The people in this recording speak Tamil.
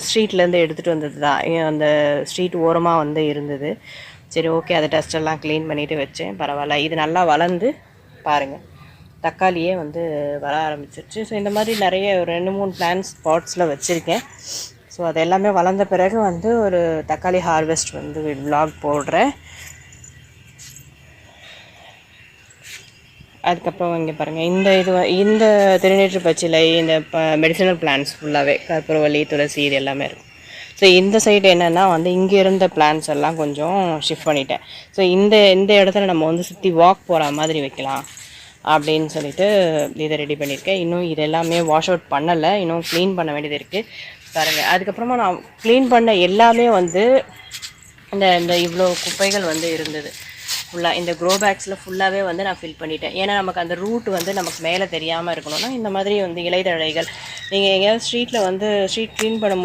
ஸ்ட்ரீட்லேருந்து எடுத்துகிட்டு வந்தது தான். அந்த ஸ்ட்ரீட் ஓரமாக வந்து இருந்தது. சரி ஓகே, அதை டஸ்ட்டெல்லாம் க்ளீன் பண்ணிவிட்டு வச்சேன். பரவாயில்ல, இது நல்லா வளர்ந்து பாருங்கள் தக்காளியே வந்து வர ஆரம்பிச்சிருச்சு. ஸோ இந்த மாதிரி நிறைய 2-3 பிளான்ட்ஸ் பாட்ஸில் வச்சுருக்கேன். ஸோ அது எல்லாமே வளர்ந்த பிறகு வந்து ஒரு தக்காளி ஹார்வெஸ்ட் வந்து விலாக் போடுறேன். அதுக்கப்புறம் இங்கே பாருங்கள், இந்த திருநீற்று பச்சிலை, இந்த மெடிசினல் பிளான்ட்ஸ் ஃபுல்லாகவே கற்பூரவள்ளி, துளசி இது எல்லாமே இருக்கும். ஸோ இந்த சைடு என்னென்னா வந்து இங்கே இருந்த பிளான்ட்ஸ் எல்லாம் கொஞ்சம் ஷிஃப்ட் பண்ணிட்டேன். ஸோ இந்த இடத்துல நம்ம வந்து சுற்றி வாக் போகிற மாதிரி வைக்கலாம் அப்படின்னு சொல்லிட்டு இதை ரெடி பண்ணியிருக்கேன். இன்னும் இது எல்லாமே வாஷ் அவுட் பண்ணலை, இன்னும் க்ளீன் பண்ண வேண்டியது இருக்குது பாருங்கள். அதுக்கப்புறமா நான் க்ளீன் பண்ண எல்லாமே வந்து இந்த இவ்வளோ குப்பைகள் வந்து இருந்தது ஃபுல்லாக. இந்த க்ரோ பேக்ஸில் ஃபுல்லாகவே வந்து நான் ஃபில் பண்ணிட்டேன். ஏன்னா நமக்கு அந்த ரூட் வந்து நமக்கு மேலே தெரியாமல் இருக்கணும்னா இந்த மாதிரி வந்து இலைதழைகள் நீங்கள் எங்கேயாவது ஸ்ட்ரீட்டில் வந்து ஸ்ட்ரீட் க்ளீன் பண்ணும்போது